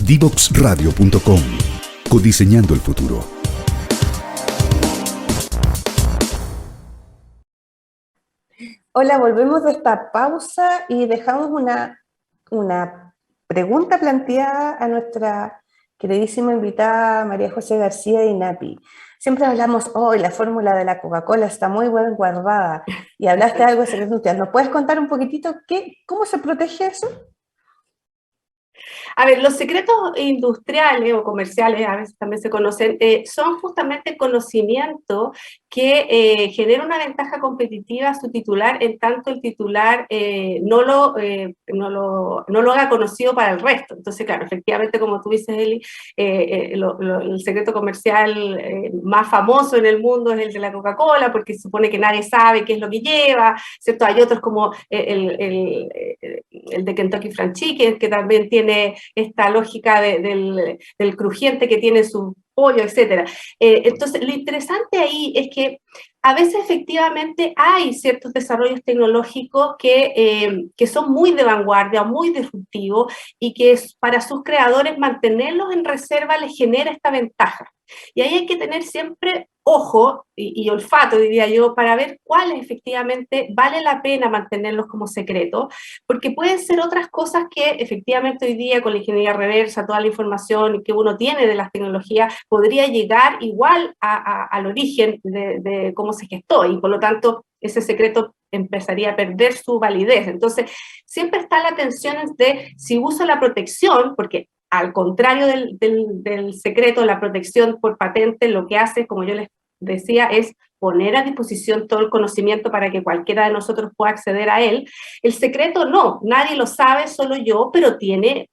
Divoxradio.com. Codiseñando el futuro. Hola, volvemos de esta pausa y dejamos una pregunta planteada a nuestra queridísima invitada María José García de INAPI. Siempre hablamos, hoy la fórmula de la Coca-Cola está muy bien guardada, y hablaste algo de secretos industriales. ¿Nos puedes contar un poquitito cómo se protege eso? A ver, los secretos industriales o comerciales, a veces también se conocen, son justamente conocimiento que genera una ventaja competitiva a su titular, en tanto el titular no lo haga conocido para el resto. Entonces, claro, efectivamente, como tú dices, Eli, el secreto comercial más famoso en el mundo es el de la Coca-Cola, porque se supone que nadie sabe qué es lo que lleva, ¿cierto? Hay otros como el de Kentucky Fried Chicken, que también tiene esta lógica del crujiente que tiene su pollo, etc. Entonces, lo interesante ahí es que a veces efectivamente hay ciertos desarrollos tecnológicos que son muy de vanguardia, muy disruptivos, y que para sus creadores mantenerlos en reserva les genera esta ventaja. Y ahí hay que tener siempre ojo y olfato, diría yo, para ver cuáles efectivamente vale la pena mantenerlos como secretos, porque pueden ser otras cosas que efectivamente hoy día con la ingeniería reversa, toda la información que uno tiene de las tecnologías, podría llegar igual al origen de cómo se gestó, y por lo tanto ese secreto empezaría a perder su validez. Entonces, siempre está la tensión de si uso la protección, porque al contrario del secreto, la protección por patente lo que hace, como yo les decía, es poner a disposición todo el conocimiento para que cualquiera de nosotros pueda acceder a él. El secreto no, nadie lo sabe, solo yo, pero tiene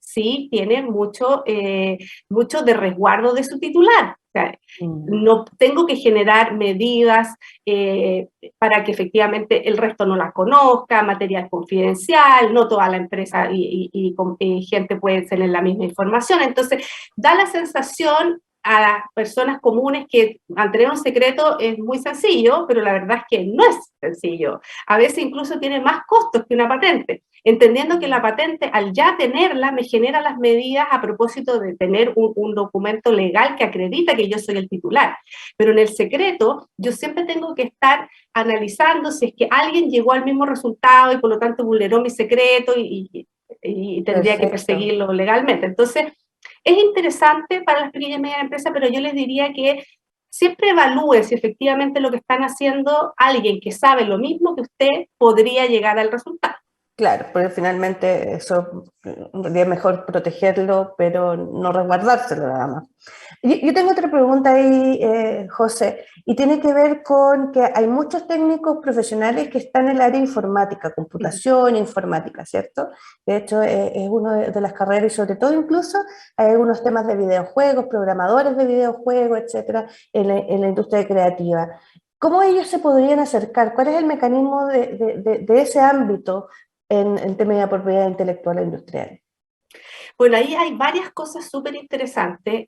mucho de resguardo de su titular. O sea, no tengo que generar medidas para que efectivamente el resto no las conozca, material confidencial, no toda la empresa y gente puede tener la misma información. Entonces, da la sensación a las personas comunes que mantener un secreto es muy sencillo, pero la verdad es que no es sencillo. A veces incluso tiene más costos que una patente, entendiendo que la patente, al ya tenerla, me genera las medidas a propósito de tener un documento legal que acredita que yo soy el titular. Pero en el secreto, yo siempre tengo que estar analizando si es que alguien llegó al mismo resultado y por lo tanto vulneró mi secreto y tendría que perseguirlo legalmente. Entonces, es interesante para las pequeñas y medianas empresas, pero yo les diría que siempre evalúe si efectivamente lo que están haciendo alguien que sabe lo mismo que usted podría llegar al resultado. Claro, porque finalmente eso es mejor protegerlo, pero no resguardárselo nada más. Yo tengo otra pregunta ahí, José, y tiene que ver con que hay muchos técnicos profesionales que están en el área informática, computación, informática, ¿cierto? De hecho, es una de las carreras, y sobre todo incluso hay algunos temas de videojuegos, programadores de videojuegos, etcétera, en la industria creativa. ¿Cómo ellos se podrían acercar? ¿Cuál es el mecanismo de ese ámbito en temas de propiedad intelectual e industrial? Bueno, ahí hay varias cosas súper interesantes.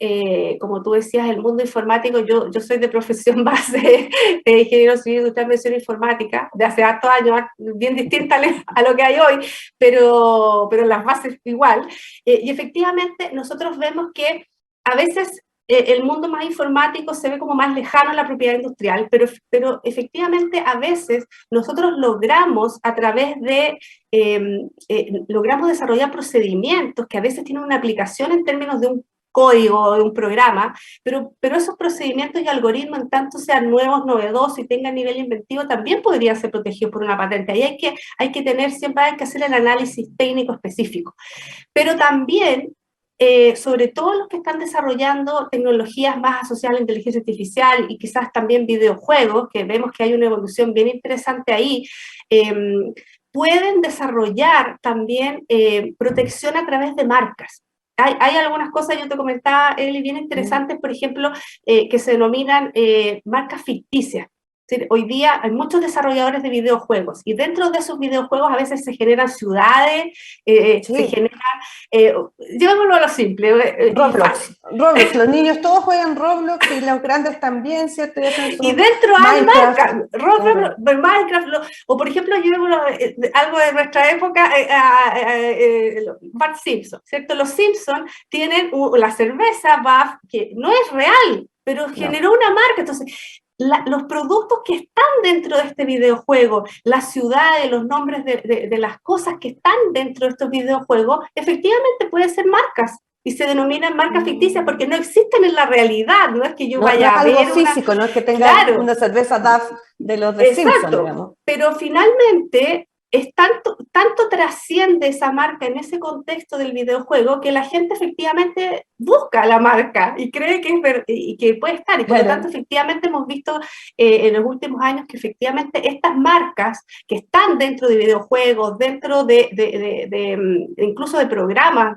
Como tú decías, el mundo informático, yo soy de profesión base de ingeniero civil industrial, mención informática, de hace hartos años, bien distinta a lo que hay hoy, pero las bases igual. Y efectivamente, nosotros vemos que a veces el mundo más informático se ve como más lejano a la propiedad industrial, pero efectivamente a veces nosotros logramos a través de logramos desarrollar procedimientos que a veces tienen una aplicación en términos de un código, de un programa, pero esos procedimientos y algoritmos, en tanto sean nuevos, novedosos y tengan nivel inventivo, también podrían ser protegidos por una patente. Ahí siempre hay que hacer el análisis técnico específico. Pero también, sobre todo los que están desarrollando tecnologías más asociadas a la inteligencia artificial y quizás también videojuegos, que vemos que hay una evolución bien interesante ahí, pueden desarrollar también protección a través de marcas. Hay algunas cosas, yo te comentaba, Eli, bien interesantes, por ejemplo, que se denominan marcas ficticias. decir, hoy día hay muchos desarrolladores de videojuegos y dentro de esos videojuegos a veces se generan ciudades, se Sí, generan, llevémoslo a lo simple y fácil. Roblox, los niños todos juegan Roblox y los grandes también, ¿cierto? Y hacen Y su dentro hay Minecraft, marcas, claro. Minecraft, o por ejemplo, llevémoslo algo de nuestra época, Bart Simpson, ¿cierto? Los Simpson tienen la cerveza Buff, que no es real, pero No. generó una marca. Entonces, los productos que están dentro de este videojuego, las ciudades, los nombres de las cosas que están dentro de estos videojuegos, efectivamente pueden ser marcas y se denominan marcas ficticias porque no existen en la realidad, no es que yo No, no es vaya a algo ver una... físico, no es que tenga Claro, una cerveza DAF de los de Simpson, exacto, digamos. pero finalmente es tanto trasciende esa marca en ese contexto del videojuego que la gente efectivamente busca la marca y cree que y que puede estar, y por lo tanto Claro. efectivamente hemos visto en los últimos años que efectivamente estas marcas que están dentro de videojuegos, dentro incluso de programas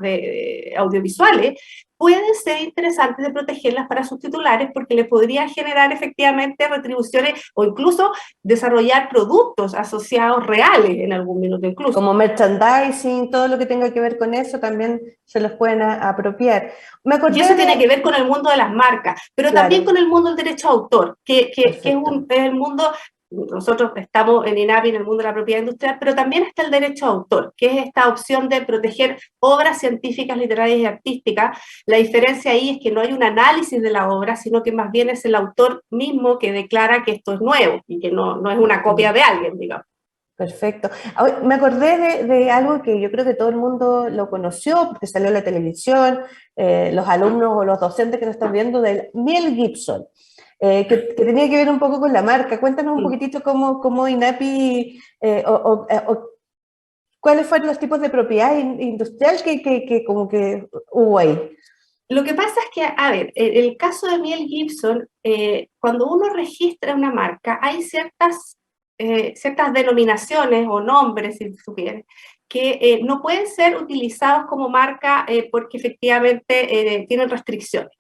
audiovisuales, pueden ser interesantes de protegerlas para sus titulares porque les podría generar efectivamente retribuciones o incluso desarrollar productos asociados reales en algún minuto incluso. Como merchandising, todo lo que tenga que ver con eso, también se los pueden apropiar. Me Y acordé eso tiene que de... ver con el mundo de las marcas, pero también Claro, con el mundo del derecho a autor, que es perfecto. es el mundo, nosotros estamos en INAPI, en el mundo de la propiedad industrial, pero también está el derecho a autor, que es esta opción de proteger obras científicas, literarias y artísticas. La diferencia ahí es que no hay un análisis de la obra, sino que más bien es el autor mismo que declara que esto es nuevo y que no es una copia de alguien, digamos. Perfecto. Me acordé de algo que yo creo que todo el mundo lo conoció, porque salió en la televisión, los alumnos o los docentes que nos están viendo, del Mel Gibson, que tenía que ver un poco con la marca. Cuéntanos un poquitito cómo INAPI, cuáles fueron los tipos de propiedad industrial que como que hubo ahí. Lo que pasa es que, a ver, el caso de Mel Gibson, cuando uno registra una marca, hay ciertas denominaciones o nombres, si supieran, que no pueden ser utilizados como marca porque efectivamente tienen restricciones.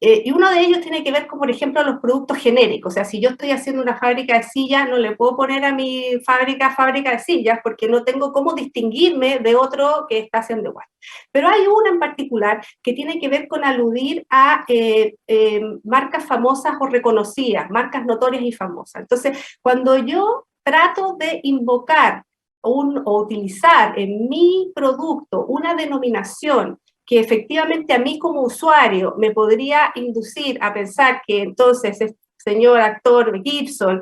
Y uno de ellos tiene que ver con, por ejemplo, los productos genéricos. O sea, si yo estoy haciendo una fábrica de sillas, no le puedo poner a mi fábrica de sillas, porque no tengo cómo distinguirme de otro que está haciendo igual. Pero hay una en particular que tiene que ver con aludir a marcas famosas o reconocidas, marcas notorias y famosas. Entonces, cuando yo trato de invocar o utilizar en mi producto una denominación que efectivamente a mí como usuario me podría inducir a pensar que entonces este señor actor Gibson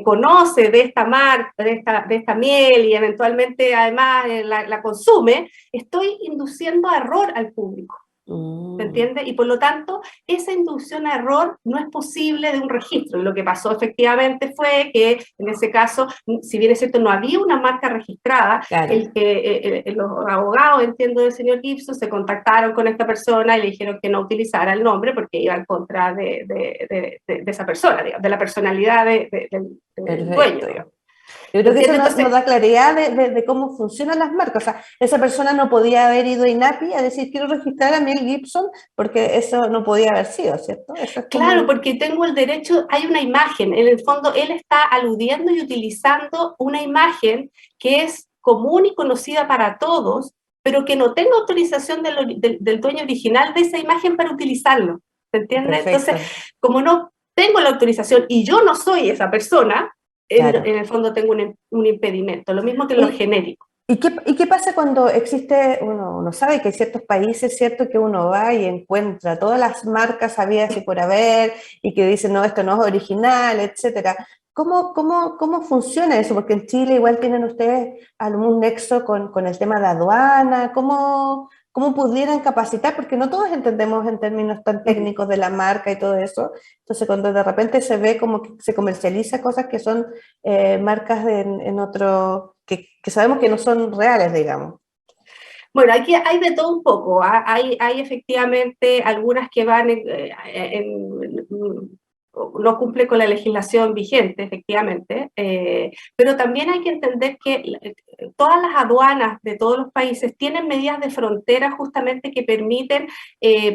conoce de esta marca, de esta miel y eventualmente además la consume, estoy induciendo a error al público. ¿Se entiende? Y por lo tanto, esa inducción a error no es posible de un registro. Y lo que pasó efectivamente fue que, en ese caso, si bien es cierto, no había una marca registrada, Claro. los abogados, entiendo, del señor Gibson, se contactaron con esta persona y le dijeron que no utilizara el nombre porque iba en contra de esa persona, digamos, de la personalidad del dueño, digamos. Yo creo que eso Entonces, nos da claridad de cómo funcionan las marcas. O sea, esa persona no podía haber ido a INAPI a decir quiero registrar a Mel Gibson porque eso no podía haber sido, ¿cierto? Eso es claro, como... porque tengo el derecho, hay una imagen, en el fondo él está aludiendo y utilizando una imagen que es común y conocida para todos, pero que no tengo autorización del dueño original de esa imagen para utilizarlo, ¿se entiende? Entonces, Perfecto, como no tengo la autorización y yo no soy esa persona, claro. en el fondo tengo un impedimento, lo mismo que en lo ¿Y, genérico. y qué pasa cuando existe, uno sabe que hay ciertos países, ¿cierto? Que uno va y encuentra todas las marcas habidas y por haber, y que dicen, no, esto no es original, etcétera. ¿Cómo funciona eso? Porque en Chile igual tienen ustedes algún nexo con el tema de aduana, ¿cómo pudieran capacitar? Porque no todos entendemos en términos tan técnicos de la marca y todo eso. Entonces, cuando de repente se ve como que se comercializa cosas que son marcas en otro, que sabemos que no son reales, digamos. Bueno, aquí hay de todo un poco. Hay efectivamente algunas que van no cumple con la legislación vigente, efectivamente, pero también hay que entender que todas las aduanas de todos los países tienen medidas de frontera justamente que permiten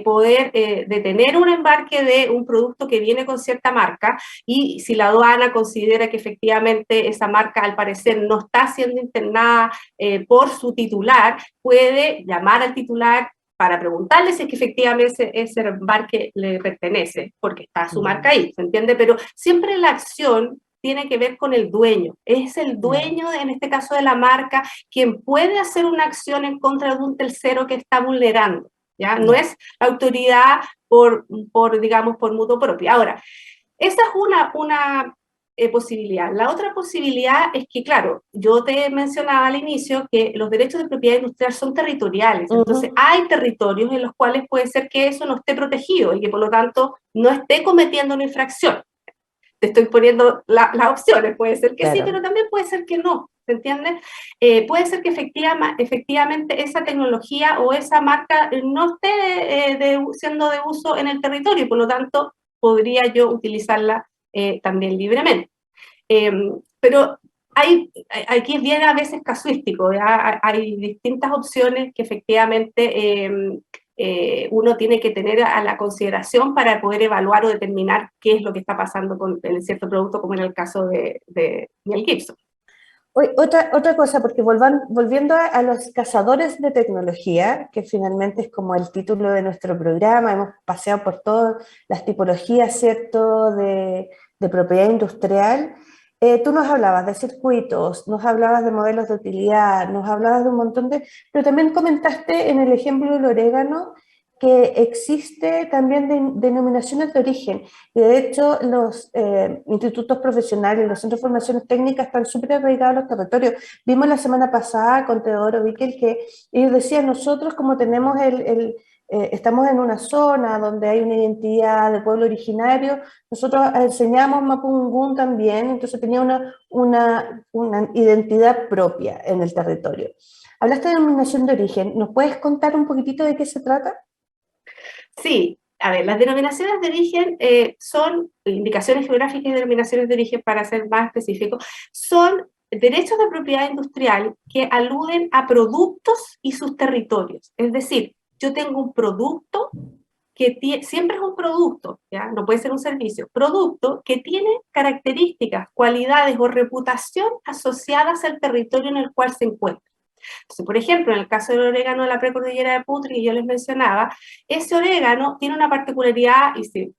poder detener un embarque de un producto que viene con cierta marca, y si la aduana considera que efectivamente esa marca al parecer no está siendo internada por su titular, puede llamar al titular para preguntarle si es que efectivamente ese embarque le pertenece, porque está su marca ahí, ¿se entiende? Pero siempre la acción tiene que ver con el dueño. Es el dueño, en este caso de la marca, quien puede hacer una acción en contra de un tercero que está vulnerando, ¿ya? No es la autoridad digamos, por mutuo propio. Ahora, esa es una posibilidad. La otra posibilidad es que, claro, yo te mencionaba al inicio que los derechos de propiedad industrial son territoriales, entonces hay territorios en los cuales puede ser que eso no esté protegido y que por lo tanto no esté cometiendo una infracción. Te estoy poniendo las opciones, puede ser que sí, pero también puede ser que no, ¿se entiende? Puede ser que efectivamente esa tecnología o esa marca no esté siendo de uso en el territorio y por lo tanto podría yo utilizarla también libremente. Pero aquí es bien a veces casuístico, ¿ya? Hay distintas opciones que efectivamente uno tiene que tener a la consideración para poder evaluar o determinar qué es lo que está pasando con cierto producto, como en el caso de Mel Gibson. Otra cosa, porque volviendo a los cazadores de tecnología, que finalmente es como el título de nuestro programa, hemos paseado por todas las tipologías, ¿cierto?, de propiedad industrial. Tú nos hablabas de circuitos, nos hablabas de modelos de utilidad, nos hablabas de un montón pero también comentaste en el ejemplo del orégano que existe también denominaciones de origen, y de hecho los institutos profesionales, los centros de formaciones técnicas están súper arraigados a los territorios. Vimos la semana pasada con Teodoro Bickel que ellos decían, nosotros como tenemos estamos en una zona donde hay una identidad de pueblo originario, nosotros enseñamos Mapudungun también, entonces tenía una identidad propia en el territorio. Hablaste de denominación de origen, ¿nos puedes contar un poquitito de qué se trata? Sí, a ver, las denominaciones de origen son indicaciones geográficas y denominaciones de origen, para ser más específico, son derechos de propiedad industrial que aluden a productos y sus territorios. Es decir, yo tengo un producto que siempre es un producto, ¿ya? No puede ser un servicio, producto que tiene características, cualidades o reputación asociadas al territorio en el cual se encuentra. Entonces, por ejemplo, en el caso del orégano de la precordillera de Putre, que yo les mencionaba, ese orégano tiene una particularidad, y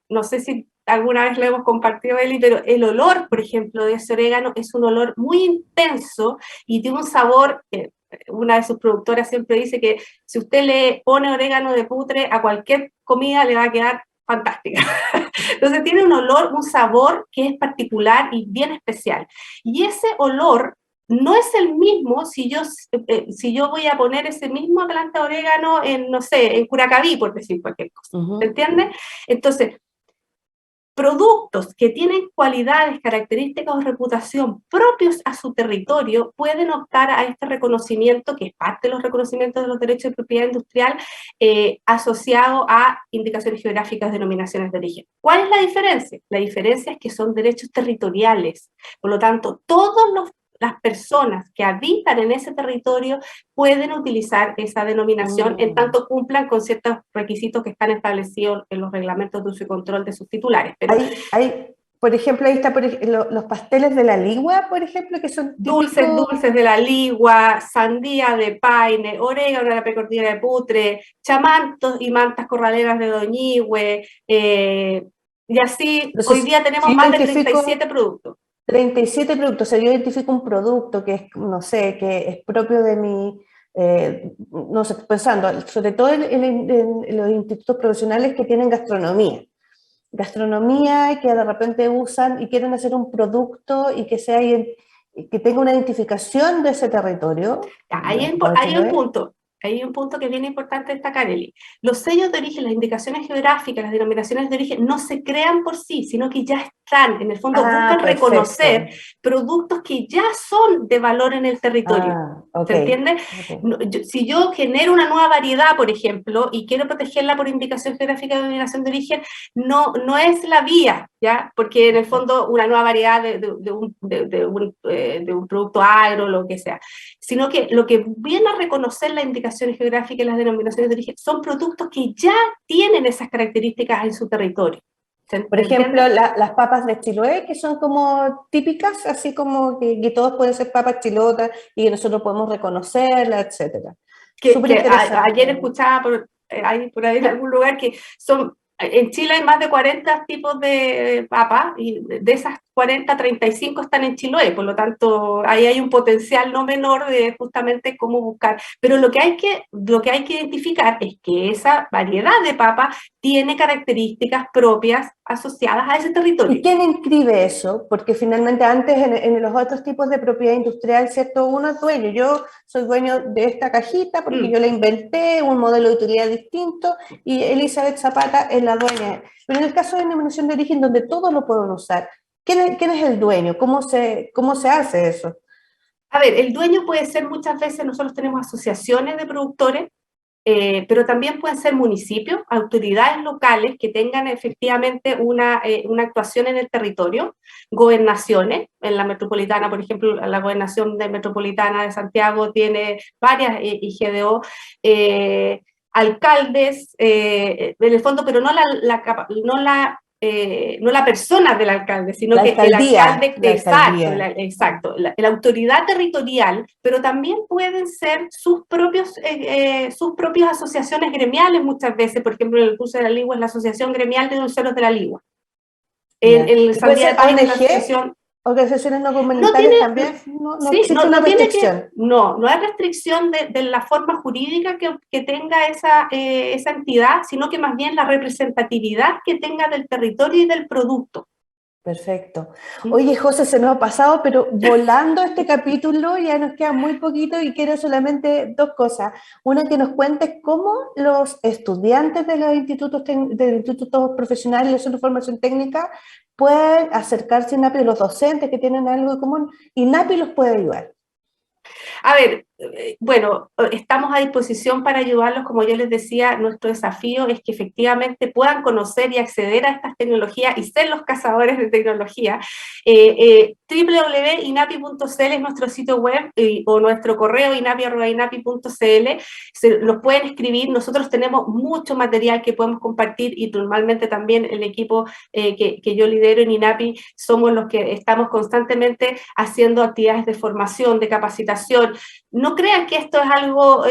no sé si alguna vez lo hemos compartido, Eli, pero el olor, por ejemplo, de ese orégano es un olor muy intenso y tiene un sabor, una de sus productoras siempre dice que si usted le pone orégano de Putre a cualquier comida le va a quedar fantástica. Entonces tiene un olor, un sabor que es particular y bien especial. Y ese olor no es el mismo si yo voy a poner ese mismo planta de orégano en, no sé, en Curacaví, por decir cualquier cosa. ¿Se entiende? Entonces, productos que tienen cualidades, características o reputación propios a su territorio pueden optar a este reconocimiento, que es parte de los reconocimientos de los derechos de propiedad industrial, asociado a indicaciones geográficas, denominaciones de origen. ¿Cuál es la diferencia? La diferencia es que son derechos territoriales. Por lo tanto, las personas que habitan en ese territorio pueden utilizar esa denominación en tanto cumplan con ciertos requisitos que están establecidos en los reglamentos de uso y control de sus titulares. Pero por ejemplo, ahí está los pasteles de la ligua, por ejemplo, que son típicos... Dulces de la ligua, sandía de Paine, orégano de la precordillera de Putre, chamantos y mantas corraleras de Doñihue, y así. Entonces, hoy día tenemos más de 37 productos. 37 productos, o sea, yo identifico un producto que es, no sé, que es propio de mi, no sé, pensando, sobre todo en los institutos profesionales que tienen gastronomía que de repente usan y quieren hacer un producto y que tenga una identificación de ese territorio. Hay un punto. hay un punto que es bien importante destacar, Eli. Los sellos de origen, las indicaciones geográficas, las denominaciones de origen, no se crean por sí, sino que ya están, en el fondo buscan reconocer productos que ya son de valor en el territorio. ¿Se entiende? Si yo genero una nueva variedad, por ejemplo, y quiero protegerla por indicación geográfica de denominación de origen, no es la vía, ¿ya? Porque en el fondo una nueva variedad de un producto agro, lo que sea, sino que lo que viene a reconocer las indicaciones geográficas y las denominaciones de origen son productos que ya tienen esas características en su territorio. Por ejemplo, las papas de Chiloé, que son como típicas, así como que todos pueden ser papas chilotas y que nosotros podemos reconocerlas, etcétera. Ayer escuchaba por ahí en algún lugar que en Chile hay más de 40 tipos de papas y de esas 40, 35 están en Chiloé, por lo tanto ahí hay un potencial no menor de justamente cómo buscar, pero lo que hay que identificar es que esa variedad de papa tiene características propias asociadas a ese territorio. ¿Y quién inscribe eso? Porque finalmente antes en los otros tipos de propiedad industrial, ¿cierto? Uno es dueño, yo soy dueño de esta cajita porque yo la inventé, un modelo de utilidad distinto, y Elizabeth Zapata es la dueña. Pero en el caso de denominación de origen, donde todos lo pueden usar, ¿quién es el dueño? ¿Cómo se hace eso? A ver, el dueño puede ser muchas veces, nosotros tenemos asociaciones de productores, pero también pueden ser municipios, autoridades locales que tengan efectivamente una actuación en el territorio, gobernaciones, en la metropolitana, por ejemplo, la gobernación metropolitana de Santiago tiene varias IGDO, alcaldes, en el fondo, pero no la persona del alcalde, sino que el alcalde, exacto, la autoridad territorial, pero también pueden ser sus propias asociaciones gremiales muchas veces, por ejemplo, en el curso de la Ligua es la Asociación Gremial de Dulceros de la Ligua. En el Sandía de Paine, la asociación... ¿Organizaciones no gubernamentales también? No existe una restricción. No hay restricción de la forma jurídica que tenga esa entidad, sino que más bien la representatividad que tenga del territorio y del producto. Perfecto. Oye, José, se nos ha pasado, pero volando este capítulo, ya nos queda muy poquito y quiero solamente dos cosas. Una, que nos cuentes cómo los estudiantes de los institutos profesionales de Centro de Formación Técnica pueden acercarse a INAPI, los docentes que tienen algo en común, y INAPI los puede ayudar. A ver, bueno, estamos a disposición para ayudarlos, como yo les decía, nuestro desafío es que efectivamente puedan conocer y acceder a estas tecnologías y ser los cazadores de tecnología. www.inapi.cl es nuestro sitio web o nuestro correo inapi@inapi.cl, nos pueden escribir, nosotros tenemos mucho material que podemos compartir y normalmente también el equipo que yo lidero en INAPI somos los que estamos constantemente haciendo actividades de formación, de capacitación. No crean que esto es algo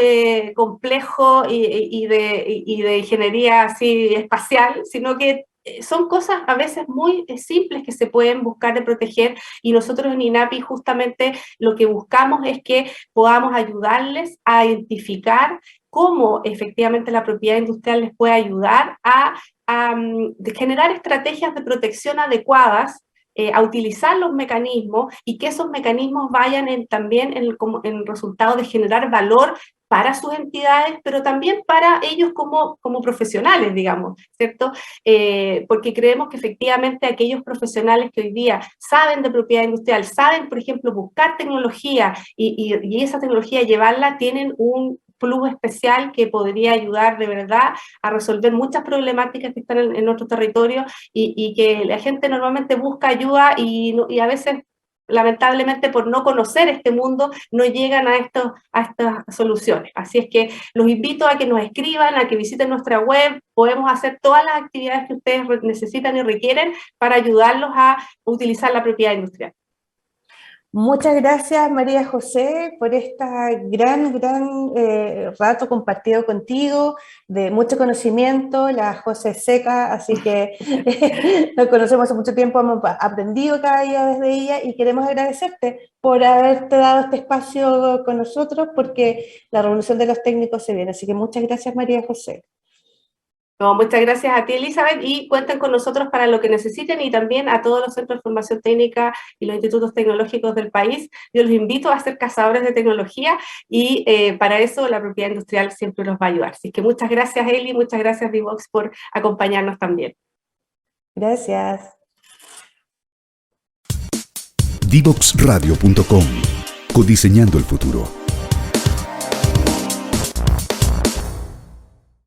complejo y de ingeniería así espacial, sino que son cosas a veces muy simples que se pueden buscar de proteger, y nosotros en INAPI justamente lo que buscamos es que podamos ayudarles a identificar cómo efectivamente la propiedad industrial les puede ayudar a generar estrategias de protección adecuadas, a utilizar los mecanismos y que esos mecanismos vayan también en resultado de generar valor para sus entidades, pero también para ellos como profesionales, digamos, ¿cierto? Porque creemos que efectivamente aquellos profesionales que hoy día saben de propiedad industrial, saben, por ejemplo, buscar tecnología y esa tecnología llevarla, tienen un plus especial que podría ayudar de verdad a resolver muchas problemáticas que están en nuestro territorio y que la gente normalmente busca ayuda y a veces, lamentablemente, por no conocer este mundo, no llegan a estas soluciones. Así es que los invito a que nos escriban, a que visiten nuestra web, podemos hacer todas las actividades que ustedes necesitan y requieren para ayudarlos a utilizar la propiedad industrial. Muchas gracias, María José, por este gran rato compartido contigo, de mucho conocimiento. La José es seca, así que nos conocemos hace mucho tiempo, hemos aprendido cada día desde ella y queremos agradecerte por haberte dado este espacio con nosotros, porque la revolución de los técnicos se viene. Así que muchas gracias, María José. No, muchas gracias a ti, Elizabeth, y cuenten con nosotros para lo que necesiten y también a todos los centros de formación técnica y los institutos tecnológicos del país. Yo los invito a ser cazadores de tecnología y para eso la propiedad industrial siempre nos va a ayudar. Así que muchas gracias, Eli, muchas gracias, Divox, por acompañarnos también. Gracias. Divoxradio.com. Codiseñando el futuro.